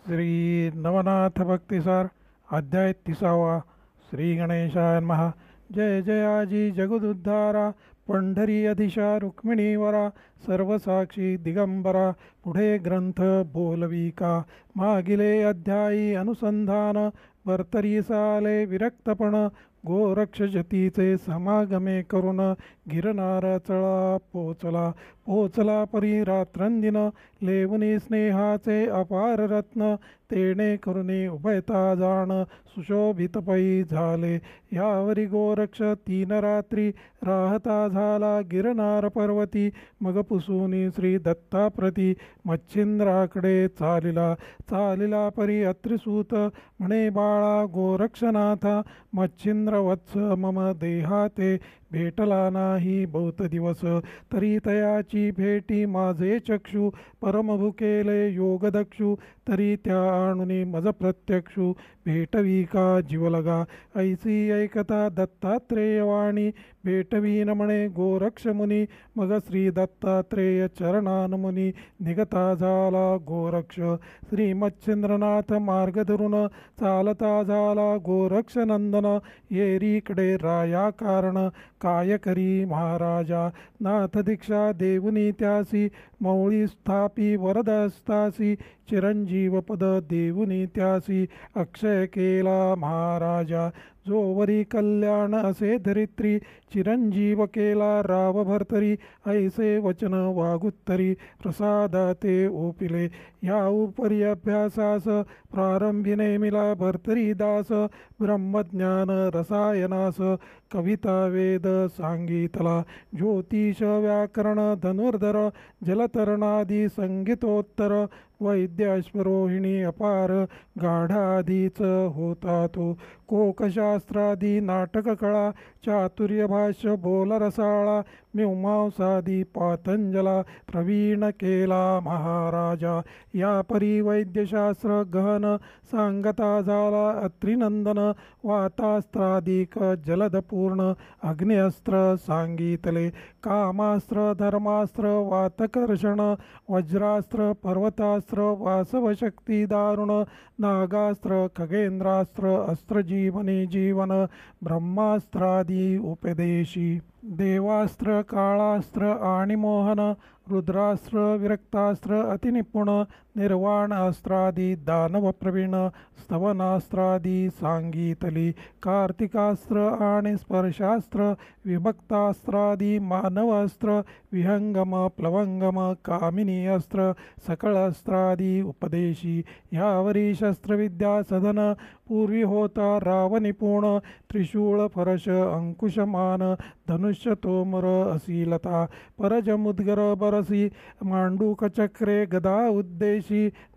श्री नवनाथ भक्तिसार अध्याय 30. श्री गणेशाय नमः. जय जयाजी जगदुद्धारा पंढरी अधिशा रुक्मिणीवरा सर्वसाक्षी दिगंबरा. पुढे ग्रंथ बोलविका मागिले अध्यायी अनुसंधान भर्तरी साले विरक्तपण गोरक्ष जतीचे समागमे करून गिरनार चळा पोचला परी रात्रंदिन लेवनी स्नेहाचे अपार रत्न तेणे करुणी उभयता जाण सुशोभित पै झाले. यावरी गोरक्ष 3 रात्री राहता झाला गिरनार पर्वती. मग पुसूनी श्री दत्ताप्रती मच्छिंद्राकडे चालिला परी अत्रिसूत म्हणे बाळा गोरक्षनाथा मच्छिंद्र वत्स मम देहाते भेटला नाही बहुत दिवस. तरी तयाची भेटी माझे चक्षु परम भुकेले योगदक्षु. तरी त्या आणुनी मज प्रत्यक्षु भेटवी का जीवलगा. ऐसी ऐकता दत्तात्रेय वाणी भेटवीन म्हणे गोरक्ष मुनी. मग श्री दत्तात्रेय चरणानमुनी निगता झाला गोरक्ष. श्री मच्छिंद्रनाथ मार्ग धरून चालता झाला गोरक्ष नंदन. येरीकडे राया कारण काय करी महाराजा. नाथ दीक्षा देवुनी त्यासी मौळी स्थापी वरदस्तासी. चिरंजीव पद देवुनी त्यासी अक्षय केला महाराजा. जोवरी कल्याण असे धरित्री चिरंजीव केला राव भर्तरी. ऐसे वचन वागुत्तरी प्रसाद ते ओपिले. या उपरी अभ्यासास प्रारंभी नेमिला भर्तरी दास. ब्रह्मज्ञान रसायनास कविता वेद सांगितला. ज्योतिष व्याकरण धनुर्धर जलतरणादी संगीतोत्तर. वैद्याश्वरोहिणी अपार गाढादीच होता तो. कोकशास्त्रादी नाटककळा चातुर्य भाष्य बोल रसाळा. मीमांसादी पातंजला प्रवीण केला महाराजा. या परी वैद्यशास्त्र गहन सांगता झाला अत्रिनंदन. वातास्त्रादिक जलदपूर्ण अग्निअस्त्र सांगितले. कामास्त्र धर्मास्त्र वातकर्षण वज्रास्त्र पर्वतास्त्र वासवशक्ती दारुण. नागास्त्र खगेंद्रास्त्र अस्त्र जीवनी जीवन ब्रह्मास्त्रादी उपदेशी. देवास्त्र काळास्त्र आणि मोहन. रुद्रास्त्र विरक्तास्त्र अतिनिपुण. निर्वाण अस्त्रादी दानव प्रवीण स्तवनास्त्रादी सांगितली. कार्तिकास्त्र आणि स्पर्शास्त्र विभक्तास्त्रादी मानवास्त्र. विहंगम प्लवंगम कामिनी अस्त्र सकळ अस्त्रादी उपदेशी. यावरी शस्त्रविद्या सधन पूर्वी होता राव निपुण. त्रिशूळ फरश अंकुशमान धनुष्य तोमर असीलता. परज मुद्गर बरसी मांडूक चक्रे गदा उद्देशी.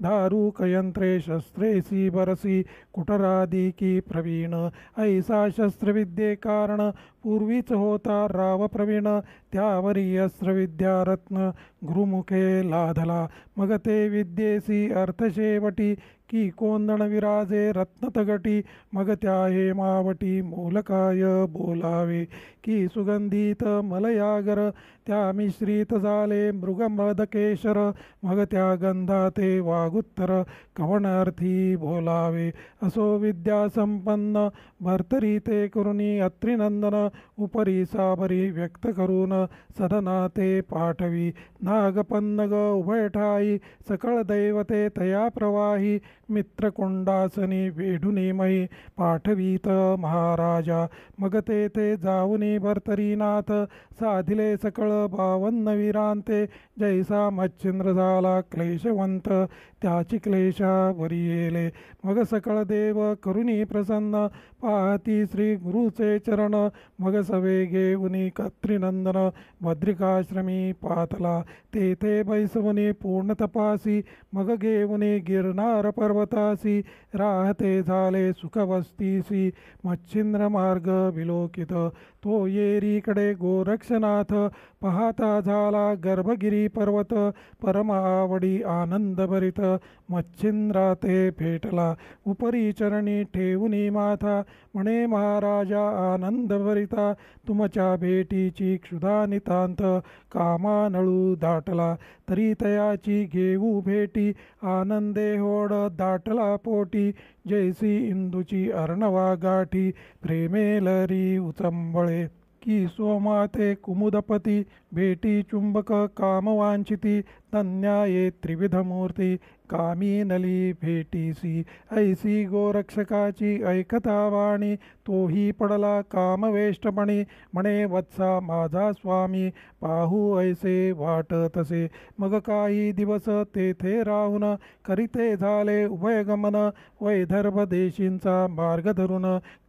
धारूक यंत्रे शस्त्रेसी बरसी कुटरादी की प्रवीण. ऐसा शस्त्रविद्ये कारण पूर्वीच होता राव प्रवीण. त्यावरी अस्त्रविद्या रत्न गुरुमुखे लाधला. मग ते विद्येसी अर्थशेवटी की कोंदण विराजे रत्नतगटी. मग त्या हेमावटी मूलकाय बोलावे की सुगंधित मलयागर. त्या मिश्रित झाले मृगमदकेशर. मग त्या गंधाते वागुत्तर कवण अर्थी बोलावे. असो विद्या संपन्न भर्तरी ते करुणी अत्रिनंदन. उपरी साबरी व्यक्त करून सदना ते पाठवी. नागपन्नग उभयठाई सकळ दैवते तया प्रवाही. मित्रकुंडासनी वेढुनी मही पाठवीत महाराजा. मग ते जाऊनी भर्तरीनाथ साधिले सकळ 52 वीरांते. जैसा मच्छिंद्र झाला क्लेशवंत त्याची क्लेशावरी येले. मग सकळ देव करुणी प्रसन्न पाहती श्री गुरुचे चरण. मग सवे घेऊनी कत्रिनंदन भद्रिकाश्रमी पातला. तेथे बैसवनी पूर्ण तपासी. मग घेऊनी गिरनार पर्वतासी. राहते झाले सुखवस्तीसी मच्छिंद्र मार्ग विलोकित. तो येरीकडे गोरक्षनाथ पाहता झाला गर्भगिरी पर्वत. परम आवडी आनंद भरित मच्छिंद्रा ते भेटला उपरी चरणी ठेवूनी माथा म्हणे महाराजा आनंदभरिता तुमच्या भेटीची क्षुधा नितांत कामानळू दाटला तरी तयाची घेऊ भेटी आनंदे होड दाटला पोटी जैसी इंदूची अर्णवा गाठी प्रेमेलरी उचंबळे की सोमाते कुमुदपती भेटी चुंबक कामवांछिती धन्याये त्रिविधमूर्ती कामी नली भेटीसी ऐसी गोरक्षकाची ऐकता वाणी तोही पडला कामवेष्टपणी म्हणे वत्सा माझा स्वामी पाहू ऐसे वाट तसे मग काही दिवस तेथे राहून करीते झाले उभयगमन वैदर्भ देशींचा मार्ग धरून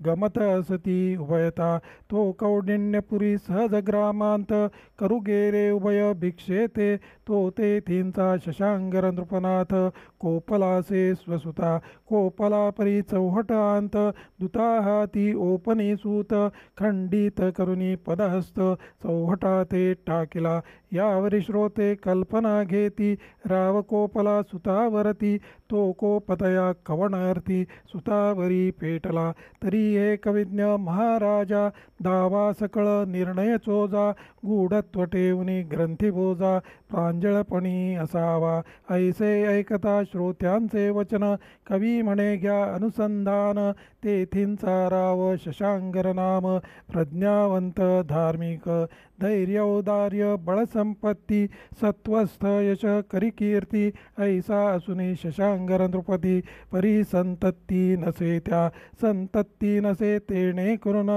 गमत असती उभयता तो कौंडिण्यपुरी सहज ग्रामांत करू गेले उभय भिक्षेते तो तेथींचा शशांगर नृपनाथ कोपलासे स्वसुता कोपला परी चौहटांत दुता हाती ओपनी सूत खंडित करुनी पदहस्त चौहटा ते टाकिला यावरी श्रोते कल्पना घेती राव कोपला सुतावरती तो कोपतया कवनार्थी सुतावरी पेटला तरी एक विज्ञ महाराजा दावा सकळ निर्णय चोजा गूढत्व ठेवणी ग्रंथी बोजा प्रांजळपणी असावा ऐसे ऐकता श्रोत्यांचे वचन कवी म्हणे घ्या अनुसंधान तेथींचा राव शशांगर नाम प्रज्ञावंत धार्मिक धैर्य औदार्य बळसंपत्ती सत्वस्थ यश करी कीर्ती ऐसा असुनी शशांगर नृपती परी संतत्ती नसे त्या संतत्ती नसे तेणे करून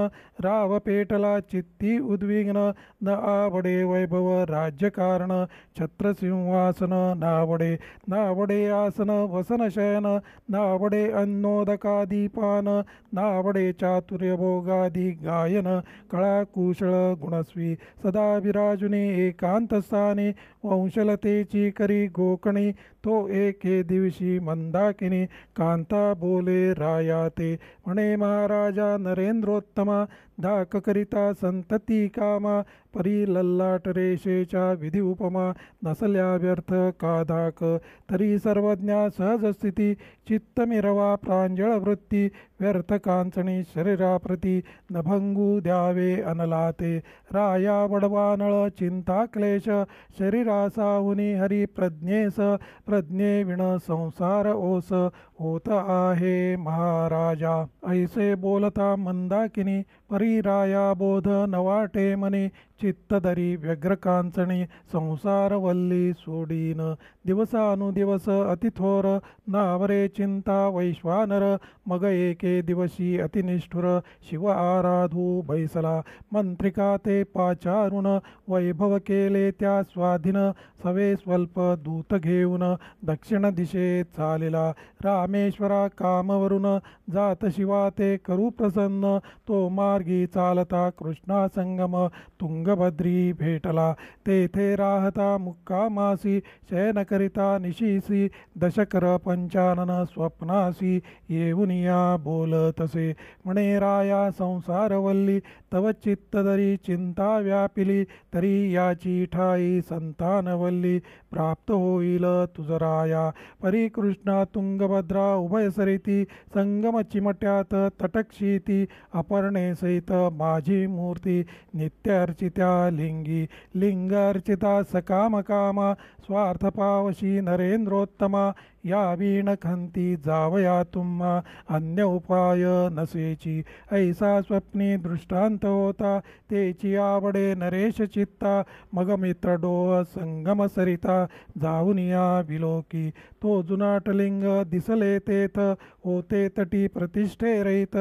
राव पेटला चित्ती उद्विग्न न आवडे वैभव राज्यकारण छत्रसिंहासन नावडे नावडे आसन वसन शयन नावडे अन्नोदकादीपान नावडे चातुर्य भोगादी गायन कळा कुशळ गुणस्वी सदा विराजुनी एकांतस्थानी वंशलतेची करी गोकणी तो एके दिवशी मंदाकिनी कांता बोले रायाते म्हणे महाराजा नरेंद्रोत्तमा धाक करिता संतती कामा परी लल्लाट रेषेच्या विधी उपमा नसल्या व्यर्थ का धाक तरी सर्वज्ञा सहज स्थिती चित्त मिरवा प्रांजळ वृत्ती व्यर्थ कांचणी शरीराप्रती नभंगू द्यावे अनलाते राया वडवानळ चिंता क्लेश शरीरासाहुनी हरी प्रज्ञेस प्रज्ञे विण संसार ओस होत आहे महाराजा ऐसे बोलता मंदाकिनी परी राया बोध नवाटे मनी चित्तदरी व्यग्रकांचणी संसार वल्ली सोडीन दिवसानुदिवस अतिथोर नावरे चिंता वैश्वानर मग एके दिवशी अतिनिष्ठुर शिव आराधू बैसला मंत्रिका ते पाचारुण वैभव केले त्या स्वाधीन सवे स्वल्प दूत घेऊन दक्षिण दिशेत चालिला रामेश्वरा कामवरून जात शिवा ते करू प्रसन्न तो मार्गी चालता कृष्णा संगम तुंगभद्री भेटला तेथे राहता मुक्कामासी शयन करिता निशीसी दशकर पंचानन स्वप्नासी येऊनिया बोलतसे म्हणे राया संसारवल्ली तव चित्तदरी चिंता व्यापिली तरी याची ठाई संतानवल्ली प्राप्त होईल तुझराया परी कृष्णा तुंगभद्रा उभयसरिती संगम चिमट्यात तटक्षिती अपर्णे सहित माझी मूर्ती नित्यार्चित्या लिंगी लिंगार्चिता सकामकामा स्वार्थपावशी नरेंद्रोत्तमा या वीण खंती जावया तुम्हा अन्य उपाय नसेची ऐसा स्वप्नी दृष्टांत होता तेची आवडे नरेश चित्ता मग मित्र डोह संगम सरिता जाऊन या विलोकी तो जुनाट लिंग दिसले तेथ होते तटी प्रतिष्ठे रहित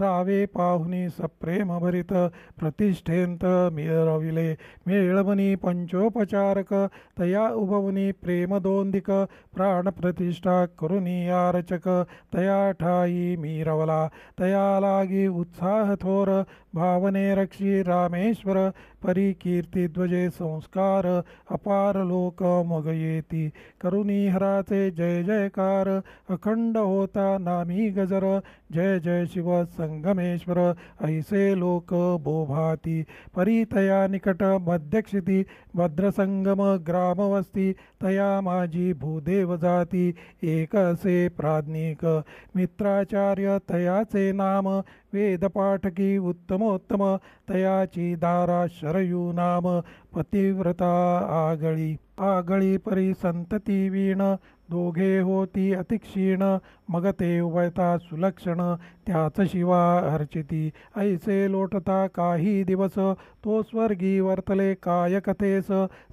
रावे पाहुनी सप्रेम भरित प्रतिष्ठेंत मिळविले मेळवनी पंचोपचारक तया उभवनी प्रेम दोंदिक प्राण प्रतिष्ठा करुनी यारचक तया ठाई मिरवला तया लागी उत्साह थोर भावने रक्षी रामेश्वर परिकीर्तिध्वजे संस्कार अपार लोक मग येती करुणी हराचे जय जयकार अखंड होता नामी गजर जय जय शिव संगमेश्वर ऐसे लोक बोभाती परितया निकट मध्यक्षिती भद्रसंगम ग्रामवस्ती तया माझी भूदेव जाती एक असे प्राज्ञिक मित्राचार्य तयाचे नाम वेदपाठकी उत्तमोत्तम तयाची दारा शरयू नाम पतिव्रता आगळी आगळी परी संतती वीण दोघे होती अतिक्षीण मग ते उभयता सुलक्षण त्याच शिवा अर्चिती ऐसे लोटता काही दिवस तो स्वर्गी वर्तले काय कथेस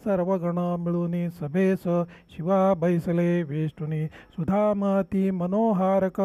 सर्वगण मिळूनी सभेस शिवा बैसले वेष्टुनी सुधामती मनोहारक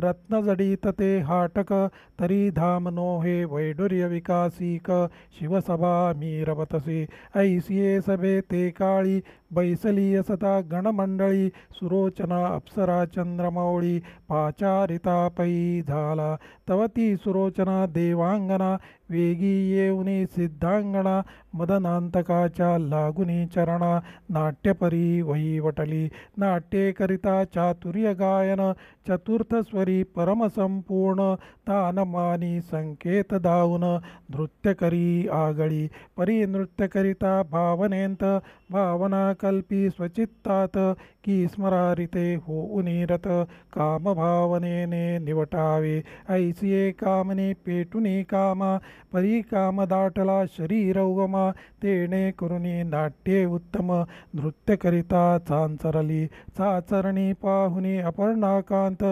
रत्नजडित ते हाटक तरी धामनो हे वैडूर्य विकासिक शिवसभा मीरवतसे ऐसिये सभे ते काळी बैसली असता गणमंडळी सुरोचना अप्सरा चंद्रमौळी पाचारिता पै झाला तव ती सुरोचना देवांगना वेगी येऊनी सिद्धांगणा मदनांतकाच्या लागुनी चरणा नाट्यपरी वहीवटली नाट्ये करिता चातुर्य गायन चतुर्थस्वरी परमसंपूर्ण तानमानी संकेत दाऊन नृत्य करी आगळी परी नृत्य करिता भावनेंत भावना कल्पी स्वचित्तात की स्मरारिते होऊनी रत कामभावनेने निवटावे ऐसिये कामने पेटुनी कामा परी काम दाटला शरीर उगमा तेणे करुणी नाट्ये उत्तम नृत्य करिता चांचरली चाचरणी पाहुनी अपर्णाकांत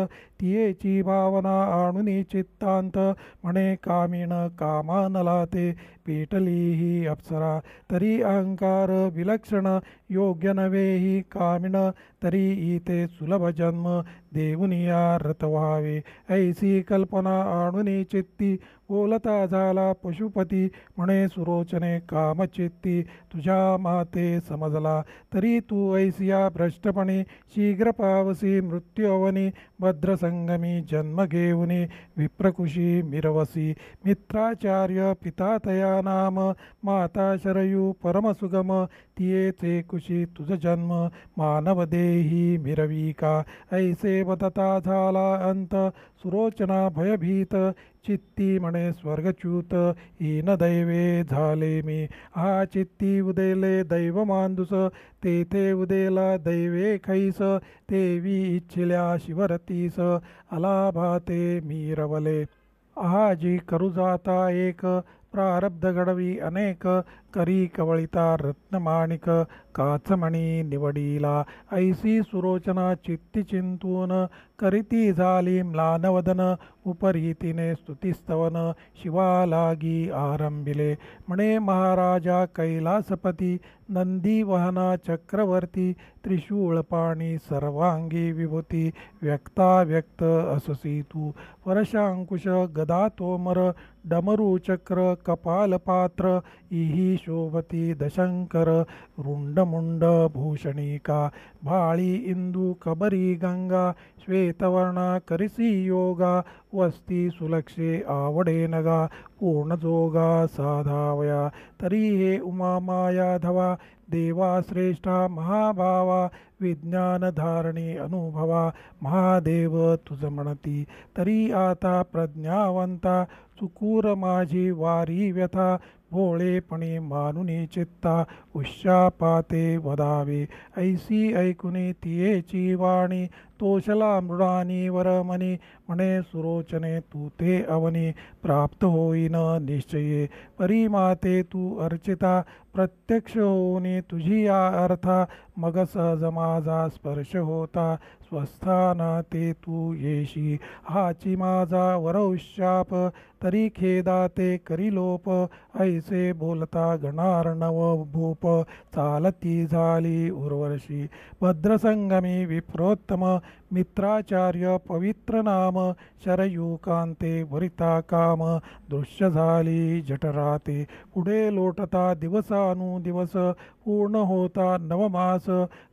तियेची भावना आणुनी चित्तांत म्हणे कामिण कामानला ते पेटली ही अप्सरा तरी अहंकार विलक्षण योग्य नव्हे ही कामिण तरी इथे सुलभ जन्म देऊनिया रत व्हावे ऐसी कल्पना आणुनी चित्ती बोलता झाला पशुपती म्हणे सुरोचने कामचित्ती तुझ्या माते समजला तरी तू ऐसिया भ्रष्टपणे शीघ्र पावसी मृत्यूवनी भद्रसंगमी जन्म घेऊनी विप्रकुशी मिरवसी मित्राचार्य पिता तया नाम माता शरयू परमसुगम तियेचे कुशी तुझ जन्म मानव देही मिरविका ऐसे वदता झाला अंत सुरोचना भयभीत चित्ती म्हणे स्वर्गच्युत हीन दैवे झाले मी हा चित्ती उदेले दैव मांदुस तेथे उदेला दैवे खैस तेवी इच्छिल्या शिवरतीस अलाभाते मीरवले आजी करू जाता एक प्रारब्ध घडवी अनेक करी कवळिता रत्नमाणिक काचमणी निवडीला ऐसी सुरोचना चित्ती चिंतून करीती झाली म्लानवदन उपरीतीने स्तुतिस्तवन शिवा लागी आरंभिले म्हणे महाराजा कैलासपती नंदी वहना चक्रवर्ती त्रिशूळ पाणी सर्वांगी विभूती व्यक्ता व्यक्त अससी तू वर्षांकुश गदा तोमर डमरू चक्र कपालपात्र इही शोभती दशंकर रुंडमुंड भूषणिका भाळी इंदू कबरी गंगा श्वेतवर्णा करिसी योगा वस्ती सुलक्षे आवडे नगा पूर्णजोगा साधावया तरी हे उमा माया धवा देवा श्रेष्ठा महाभावा विज्ञानधारणी अनुभवा महादेव तुझ म्हणती तरी आता प्रज्ञावंता चुकूर माझी वारी व्यथा भोळेपणी मानुनी चित्ता उश्चापाते वदावे ऐसी ऐकुनी तियेची वाणी तोषला मृडानी वरमणी म्हणे सुरोचने तू ते अवनी प्राप्त होईन निश्चये परिमाते तू अर्चिता प्रत्यक्ष होऊनी तुझी या अर्था मग सहज माझा स्पर्श होता स्वस्थाना ते तू येशी हाची माझा वरौशाप तरी खेदाते करी लोप ऐसे बोलता गणार्णव भूप चालती झाली उर्वशी भद्रसंगमी विप्रोत्तम मित्राचार्य पवित्र नाम, शरयुकांते वरिता काम, दृश्य झाली जठराते, पुढे लोटता दिवसानुदिवस, पूर्ण होता नवमास,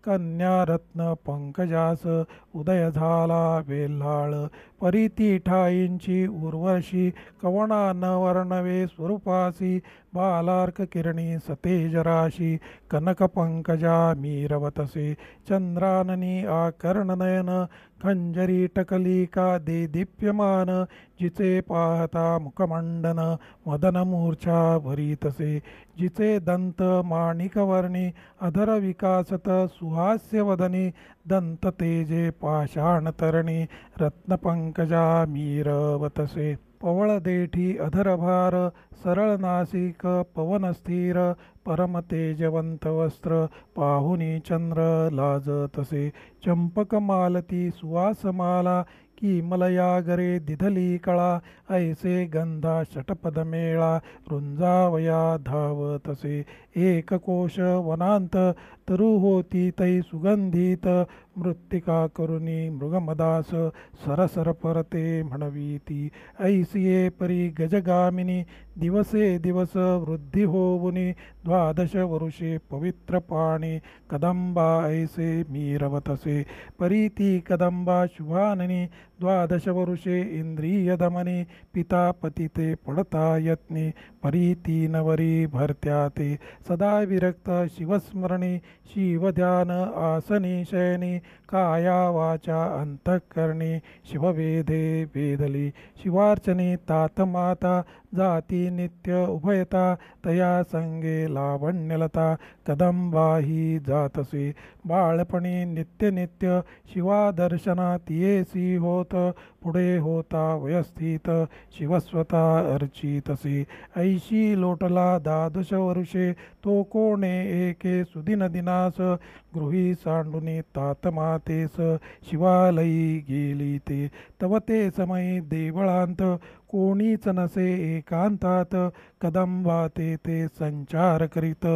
कन्या रत्न पंकजास, उदय झाला वेल्हाळ, परिती ठाईंची उर्वशी, कवणा न वर्णवे स्वरूपासी, बालार्क किरणी सतेज राशी, कनक पंकजा मीरवतसे, चंद्राननी आकर्ण नयन, खंजरी टकलिका दे दीप्यमान, जिचे पाहता मुखमंडन, मदन मूर्छा भरीतसे, जिचे दंत माणिकवर्णी, अधर विकासत सुहास्य वदनी, दंत तेजे पाषाण तरणी, रत्नपंकजा मीरवतसे, पवळ देठी अधरभार, सरळ नासिक पवन स्थिर, परम तेजवंत वस्त्र, पाहुनी चंद्र लाजतसे, चंपक मालती सुवासमाला, की मलयागरे दिधली कळा, ऐसे गंधा षटपद मेळा, रुंजावया धावतसे, एक कोश वनांत तरु होती तै सुगंधित, मृत्तिका करुणी मृगमदास, सरसर परते म्हणवीती, ऐसिये परी गजगामिनी, दिवसे दिवस वृद्धी होवुनी, द्वादश वरुषे पवित्र पाणी, कदंबा ऐसे मीरवतसे, परीती कदंबा शुभाननी, द्वादश वरुषे इंद्रिय दमनी, पिता पतिते पडता यत्नी, परीती नवरी भरत्याते, सदा विरक्त शिवस्मरणी, शिवध्यान आसनी शयनी, काया वाचा अंतःकरणी, शिववेदे वेदली, शिवार्चनी तात माता, जाती नित्य उभयता, तया संगे लावण्यलता, कदंबाही जातसे, बाळपणी नित्य नित्य, शिवादर्शना तियेसी होत, पुढे होता वयस्थित, शिवस्वता अर्चितसे, ऐशी लोटला द्वादश वरुषे, तो कोणे एके सुदिन दिनास, गृही सांडुनी तात मातेस, शिवालयी गेली ते, तव ते समयी देवळांत, कोणीच नसे एकांतात, कदंबा ते संचार करीत,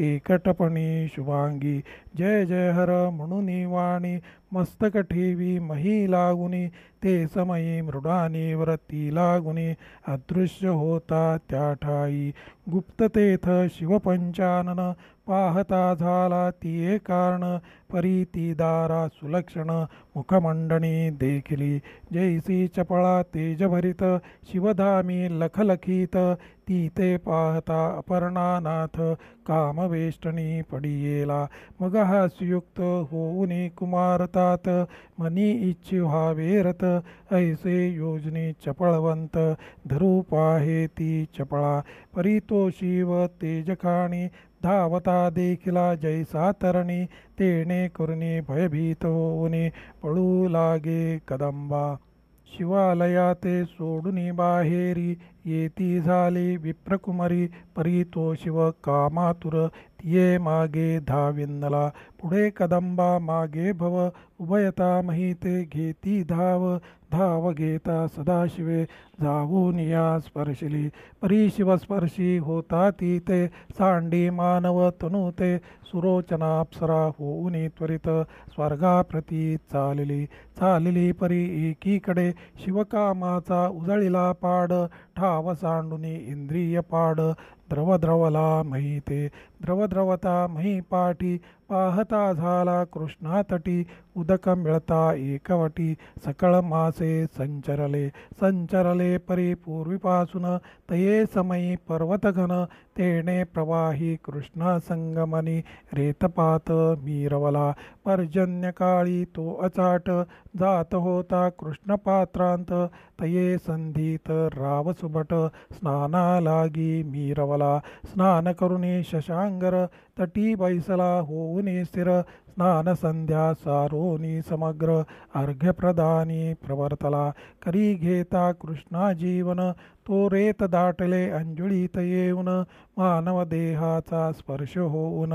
एकटपणी शुभांगी, जय जय हर म्हणून वाणी, मस्तक ठेवी मही लागुनी, ते समयी मृडानी व्रती लागुनी, अदृश्य होता त्या ठाई, गुप्त तेथ शिवपंचानन, पाहता झाला तिये कारण, परीती दारा सुलक्षण, मुखमंडणी देखिली, जैसी चपळा तेजभरित, शिवधामी लखलखित, ती ते पाहता अपर्णानाथ, कामवेष्टनी पडियेला, मग हास्युक्त होऊनी कुमारतात, मनी इच्छि व्हावे रत, ऐसे योजनी चपळवंत, धरू पाहे ती चपळा, परी शिव तेजखाणी, धावता देखिला जैसा तरणी, तेणे करुणी भयभीत होऊनी, पळू लागे कदंबा, शिवालयाते सोडुनी बाहेरी, येती झाली विप्रकुमारी, परी शिव कामातुर, तिये मागे धाविंदला, पुढे कदंबा मागे भव, उभयता महिते घेती धाव, धाव घेता सदाशिवे, जाऊन या स्पर्शिली, परी शिवस्पर्शी होता ती ते, सांडी मानव तनुते, सुरोचनाप्सरा होऊनी त्वरित, स्वर्गाप्रती चालिली परी एकीकडे, शिवकामाचा उजळिला पाड, ठाव सांडुनी इंद्रिय पाड, द्रवद्रवला महिते, द्रवद्रवता मही पाठी, पाहता झाला कृष्णातटी, उदक मिळता एकवटी, सकळ मासे संचरले परी पूर्वीपासून, तये समयी पर्वतघन, तेणे प्रवाही कृष्ण संगमनी, रेतपात मीरवला, पर्जन्यकाळी तो अचाट, जात होता कृष्णपात्रांत, तये संधीत रावसुभट, स्नाना लागी मीरवला, स्नान करुणी शशांगर, तटी बैसला होऊनी स्थिर, स्नान संध्या सारोनी समग्र, अर्घ्यप्रदानी प्रवर्तला, करी घेता कृष्णा जीवन, तो रेत दाटले अंजुळीत येऊन, मानव देहाचा स्पर्श होऊन,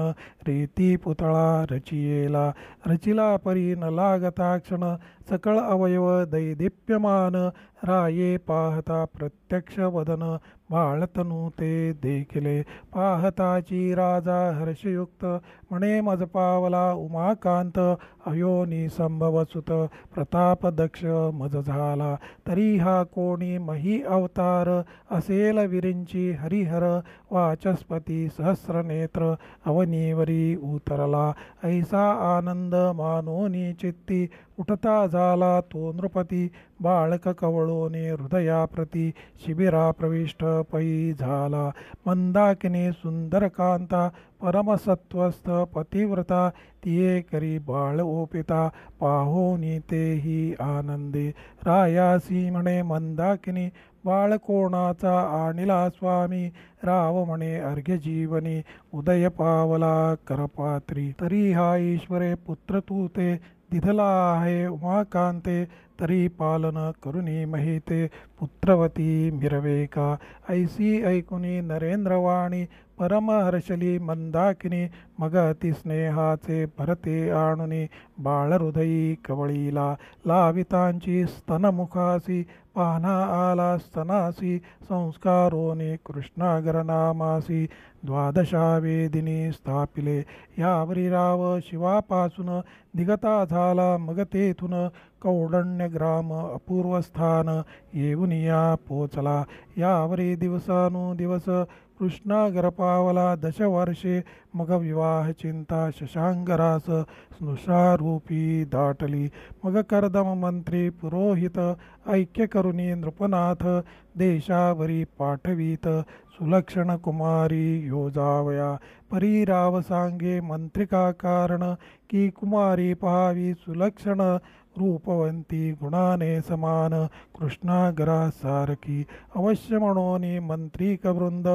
रेती पुतळा रचिला परी न लागता क्षण, सकळ अवयव दैदिप्यमान, राये पाहता प्रत्यक्ष वदन, बाळतनु ते देखिले, पाहताची राजा हर्षयुक्त म्हणे मज पावला उमाकांत अयोनी संभवसुत प्रताप दक्ष मज झाला तरी हा कोणी मही अवतार असेल विरिंची हरिहर वाचस्पती सहस्रनेत्र अवनीवरी उतरला ऐसा आनंद मानोनी चित्ती उठता झाला तो नृपती बाळक कवळोने हृदयाप्रती शिबिरा प्रविष्ट पै झाला मंदाकिनी सुंदर कांता परमसत्वस्थ पतिव्रता तिये करी बाळ ओपिता पाहोनी तेही आनंदे रायासी म्हणे मंदाकिनी बाळ कोणाचा आणिला स्वामी राव म्हणे अर्घ्य जीवनी उदय पावला करपात्री तरी हा ईश्वरे पुत्र तू ते दिधला आहे उमाकांते तरी पालन करुणी महिते पुत्रवती मिरवे का ऐसी ऐकुनी नरेंद्रवाणी परम हर्षली मंदाकिनी मग अति स्नेहाचे भरते आणुनी बाळहृदयी कवळीला लावितांची स्तनमुखासी पाहना आला स्तनासी संस्कारोनी कृष्णागरनामासी द्वादशावेदिनी स्थापिले यावरी राव शिवापासून निगता झाला मग तेथून कौंडण्य ग्राम अपूर्व स्थान येऊन या पोचला यावरी दिवसानुदिवस कृष्णागर पावला दशवर्षे मग विवाह चिंता शशांगरास स्नुषारूपी दाटली मग कर्दम मंत्री पुरोहित ऐक्य करुणी नृपनाथ देशावरी पाठवीत सुलक्षण कुमारी योजावया परीराव सांगे मंत्रिका कारण की कुमारी पहावी सुलक्षण रूपवंती गुणाने समान कृष्णागरा सारखी अवश्य म्हणोनी मंत्रिक वृंद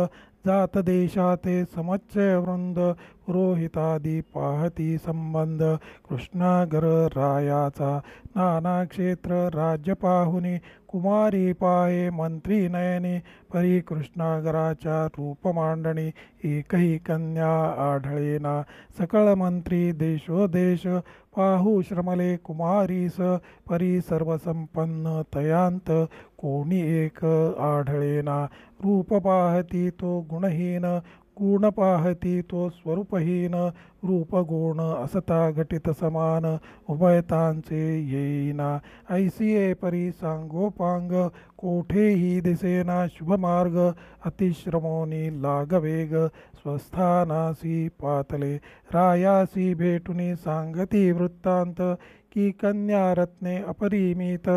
जात देशाते समच्चय वृंद पुरोहितादी पाहती संबंध कृष्णागर रायाचा नाना क्षेत्र राज्य पाहुनी कुमारी पाहे मंत्री नयनी परी कृष्णागराच्या रूप मांडणी एकही कन्या आढळेना सकळ मंत्री देशोदेश पाहू श्रमले कुमारीस परी सर्वसंपन्न तयांत कोणी एक आढळेना रूप पाहती तो गुणहीन गुण पाहती तो स्वरूपहीन रूपगुण असता घटित समान उभयतांचे येईना ऐसिये परी सांगोपांग कोठेही दिसेना शुभमार्ग अतिश्रमोनी लागवेग स्वस्थानासी पातले रायासी भेटुनी सांगती वृत्तांत की कन्या रत्ने अपरिमित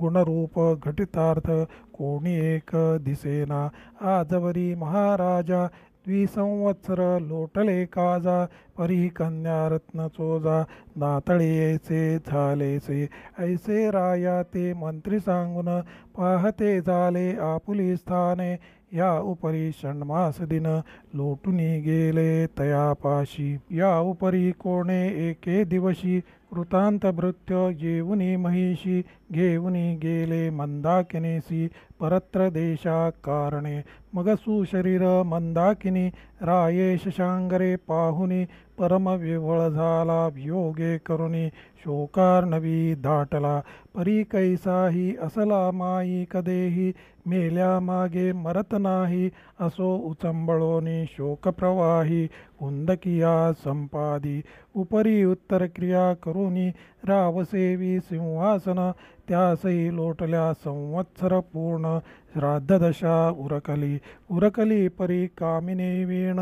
गुणरूप घटितार्थ कोणी एक दिसेना आजवरी महाराजा द्विसंवत्सर लोटले काजा परी कन्या रत्न चोजा नातळेचे झालेसे ऐसे राया ते मंत्री सांगून पाहते झाले आपुली स्थाने या उपरी षण्मास दिन लोटुनी गेले तयापाशी या उपरी कोणे एके दिवशी वृतांत भृत्य येऊनी महिषी घेऊनी गेले मंदाकिनीसी परत्र देशा कारणे मग सुशरीर मंदाकिनी राये शशांगरे पाहुनी परम विव्हळ झाला वियोगे करुणी शोकार्णवी दाटला परी कैसाही असला माई कदेही मेल्या मागे मरत नाही असो उचंबळोनी शोकप्रवाही उंदकिया संपादी उपरी उत्तर क्रिया करुनी रावसेवी सिंहासन त्यासही लोटल्या संवत्सर पूर्ण श्राद्धदशा उरकली परी कामिनी वीण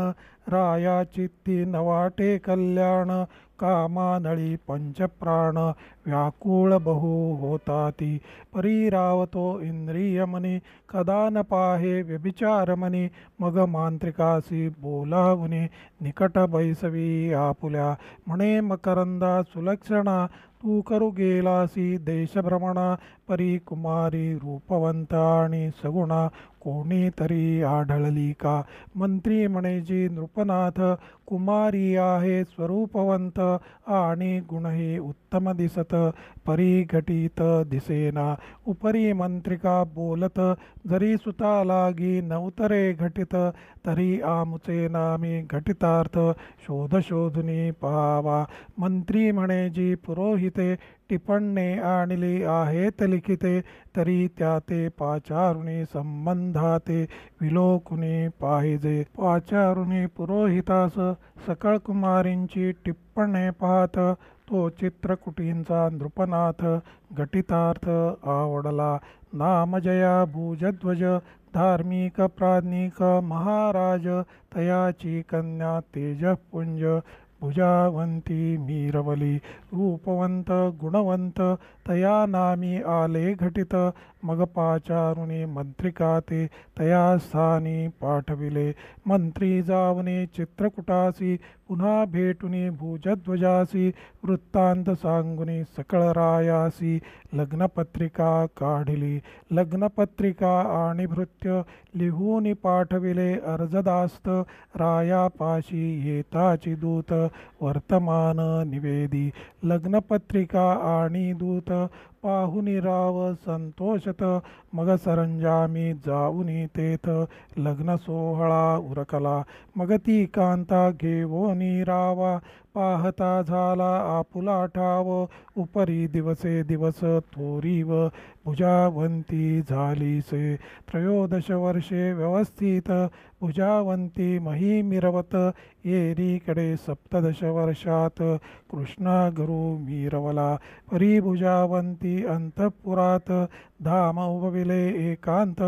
राया चित्ती नवाटे कल्याण कामानळी पंचप्राण व्याकुळ बहु होताती परी रावतो इंद्रियमनी कदा न पाहे व्यभिचारमनी मग मांत्रिकासी बोलावुनी निकट बैसवी आपुल्या म्हणे मकरंदा सुलक्षणा तू करू गेलासी देशभ्रमणा परी कुमारी रूपवंत आणि सगुणा कोणी तरी आढळली का मंत्री म्हणे जी नृपनाथ कुमारी आहे स्वरूपवंत आणि गुणही उत्तम दिसत परी घटित दिसेना उपरी मंत्रिका बोलत जरी सुता लागी नवतरे घटित तरी आमुचे नामी घटितार्थ शोधुनी पाहावा मंत्री म्हणे जी पुरोहिते टिपण्णे आणली आहेत लिखिते, तरी त्या ते पाचारुणी संबंधाते विलोकुनी पाहिजे. पाचारुणी पुरोहितास सकळ कुमारींची टिप्पणे पाहत तो चित्रकुटींचा नृपनाथ घटितार्थ आवडला. नामजया भुजध्वज धार्मिक प्राज्ञिक महाराज, तयाची कन्या तेजपुंज भुजावंती मीरवली. रूपवंत गुणवंत तया नामी आले घटित, मग पाचारुणी मंत्रिका ते तया स्थानी पाठविले. मंत्री जावने चित्रकुटासी पुन्हा भेटुनी भुजध्वजासी, वृत्तांत सांगुनी सकळ रायासी लग्नपत्रिका काढिली. लग्नपत्रिका आणि भृत्य लिहून पाठविले अर्जदास्त, रायापाशी येताची दूत वर्तमान निवेदी. लग्नपत्रिका आणि दूत पाहुनी राव संतोषत, मग सरंजामी जाऊनी तेथ लग्न सोहळा उरकला. मग ती कांता घेवोनी रावा, पाहता झाला आपुला ठाव. उपरी दिवसे दिवस थोरीव भुजावंती झालीसे. 13 वर्षे व्यवस्थित भुजावंती मही मिरवत, येरीकडे 17 वर्षात कृष्णागरू मिरवला. परी भुजावंती अंतपुरात धाम उभविले एकांत,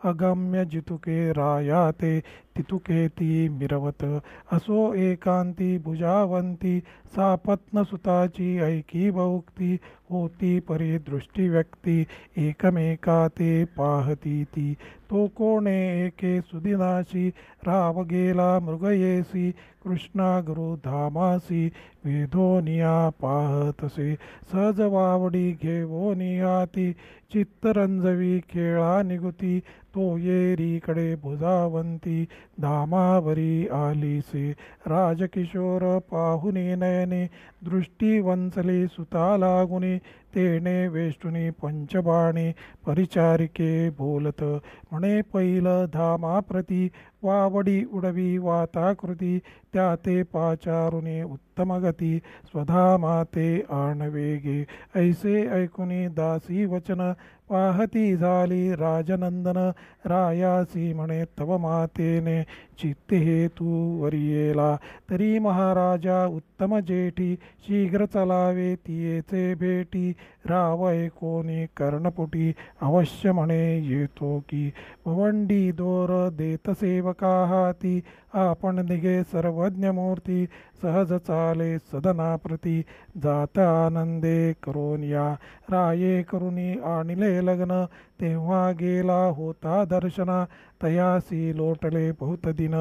अगम्य जितुके रायाते तितुके ती मिरवत. असो एकांती भुजावंती, सापत्नसुताची ऐकी बहुक्ती. होती परी दृष्टी व्यक्ती, एकमेका ते पाहती ती. तो कोणे एके सुदिनाशी, राव गेला मृगयेसी. कृष्णागुरु धामासी वेधोनिया पाहतसे. सहज वावडी घेवोनी हाती, चित्तरंजवी खेळा निगुती. तो येरीकडे भुजावंती धामावरी आलीसे. राजकिशोर पाहुनी नयने, दृष्टी वंचली सुता लागुनी. तेने वेष्टुनी पंचबाणी परिचारिके बोलत, म्हणे पैल धामाप्रती वावडी उडवी वाताकृती. त्या ते पाचारुनी उत्तम गती, स्वधामाते आणवेगे. ऐसे ऐकुनी दासी वचन, पाहती झाली राजनंदन. रायासी म्हणे तव मातेने, चित्ते हेतू वरियेला. तरी महाराजा उत्तम जेठी, शीघ्र चलावे तियेचे भेटी. राव ऐकोनी कर्णपुटी, अवश्य म्हणे येतो की. भवंडी दोर देत सेवका हाती, आपण निघे सर्वज्ञ मूर्ती. सहज चाले सदनाप्रती, जात आनंदे करोनिया. राये करुनी आणिले लग्न, तेव्हा गेला होता दर्शना. तयासी लोटले बहुत दिन,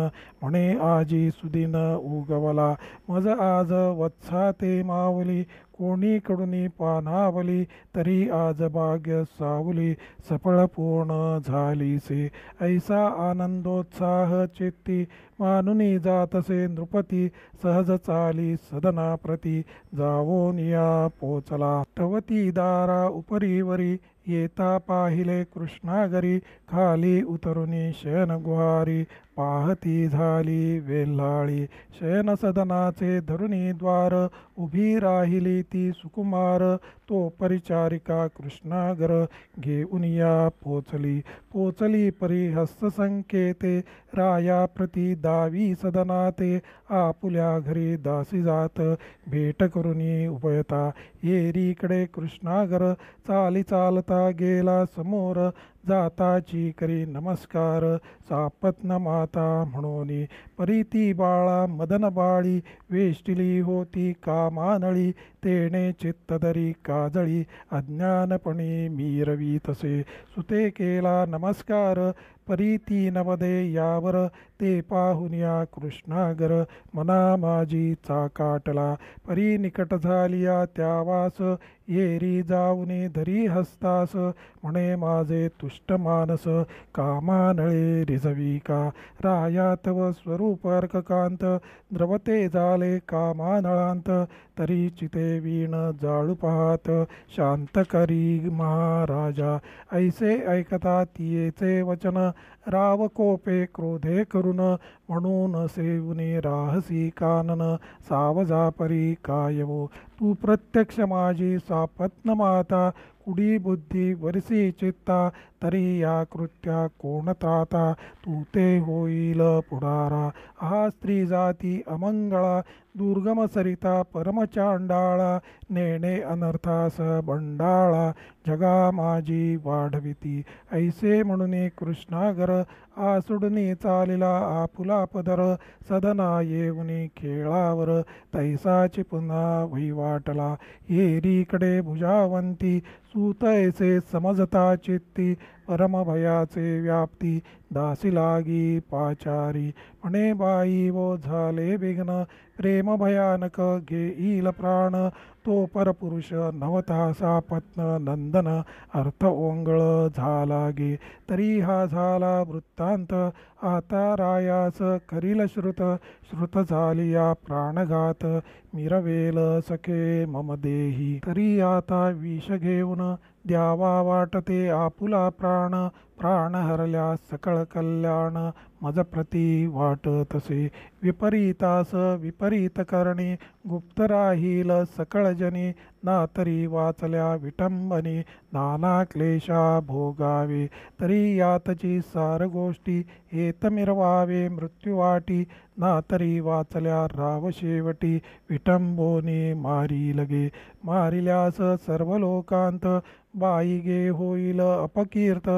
म्हणे आजी सुदिन उगवला. मज आज वत्सा ते मावली, कोणीकडुनी पानावली. तरी आज भाग्य सावली, सफळ पूर्ण झालीसे. ऐसा आनंदोत्साह चित्ती, मानुनी जातसे नृपती. सहज चाली सदनाप्रती, जावोनिया पोचला. तवती दारा उपरीवरी, येता पाहिले कृष्णागरी. खाली उतरुनी शयन गुहारी, पाहती झाली वेल्हाळी. शयन सदनाचे धरुणी द्वार, उभी राहिली ती सुकुमार. तो परिचारिका कृष्णागर, घेऊनिया पोचली. पोचली परी हस्तसंकेते, रायाप्रती दावी सदनाते. आपुल्या घरी दासी जात, भेट करुनी उभयता. येरीकडे कृष्णागर, चाली चालता गेला समोर. जाताची करी नमस्कार, सापत्न माता म्हणोनी. परीती बाळा मदन बाळी, वेष्टिली होती कामानळी. तेणे चित्तदरी काजळी, अज्ञानपणी मीरवी तसे. सुते केला नमस्कार, परीती नवदे यावर. ते पाहुनिया कृष्णागर, मना माझी चाकाटला. परी निकट झालिया त्यावास, येरी जाऊनी धरी हस्तास. म्हणे माझे तुष्ट मानस, कामानळे रिझवी का. राया तव स्वरूप अर्ककांत, द्रवते झाले कामानळांत. तरी चिते वीण जाळू पाहात, शांत करी महाराज. राजा. ऐसे ऐकता तियेचे वचन राव कोपे क्रोधे करून म्हणून सेवुनी राहसी कानन सावजा परी कायवो. तू प्रत्यक्ष माझी सापत्न माता कुडी बुद्धी वरसी चित्ता तरी या कृत्या कोण त्राता तू ते होईल पुढारा. हा स्त्री जाती अमंगळा दुर्गम सरिता परमचांडाळा नेणे अनर्थास बंडाळा जगा माझी वाढविती. ऐसे म्हणून कृष्णागर आसुडनी चालिला आपुला पदर सदना येऊनी खेळावर तैसाची पुन्हा वैवाटला. येरीकडे भुजावंती सूत ऐसे समजता चित्ती परमभयाचे व्याप्ती दासी लागी पाचारी. म्हणे बाई वो झाले विघ्न प्रेम भयानक घेईल प्राण तो परपुरुष नवता सापत्न नंदन अर्थ ओंगळ झाला गे. तरी हा झाला वृत्तांत आता रायास करील श्रुत श्रुत झाली या प्राणघात मिरवेल सखे मम देही. तरी आता विष घेऊन द्यावा वाटते आपुला प्राण प्राण हरल्या सकळ कल्याण मज प्रती वाटतसे. विपरीतास विपरीत करणी गुप्त राहील सकळ जनी ना तरी वाचल्या विटंबनी नाना क्लेशा भोगावे. तरी यातची सार गोष्टी हेत मिरवावे मृत्युवाटी ना तरी वाचल्या राव शेवटी विटंबोनी मारी लगे. मारिल्यास सर्व लोकांत बाई गे होईल अपकीर्त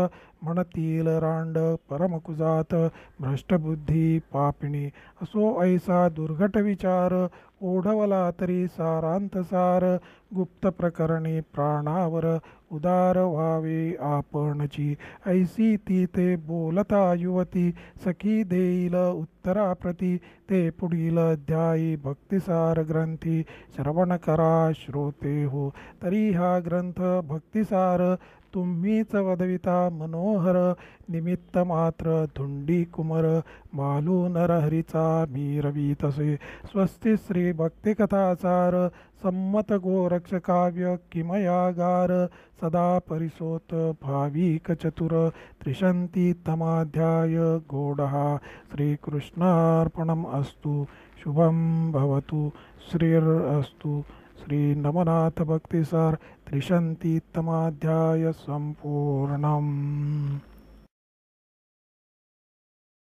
म्हणतील रांड परमकुजात भ्रष्टबुद्धी पापिणी. असो ऐसा दुर्घट विचार ओढवला तरी सारांत सार गुप्त प्रकरणी प्राणावर उदार व्हावे आपणची. ऐसी ती ते बोलता युवती सखी देईल उत्तराप्रती ते पुढील अध्यायी भक्तिसार ग्रंथी श्रवण करा श्रोते हो. तरी हा ग्रंथ भक्तिसार तुम्हीच वदविता मनोहर निमित्त मात्र धुंडी कुमर मालू नरहरीचा मी रवी तसे. स्वस्ति श्री भक्तिकथासार सम्मत गोरक्ष काव्य किमयागार सदा परिसोत भाविक चतुर त्रिशंती तमाध्याय गोडहा. श्रीकृष्णार्पणम् अस्तु. शुभं भवतु. श्रीरस्तु. श्री नवनाथ भक्तिसार त्रिशंतीतमाध्याय संपूर्णम्.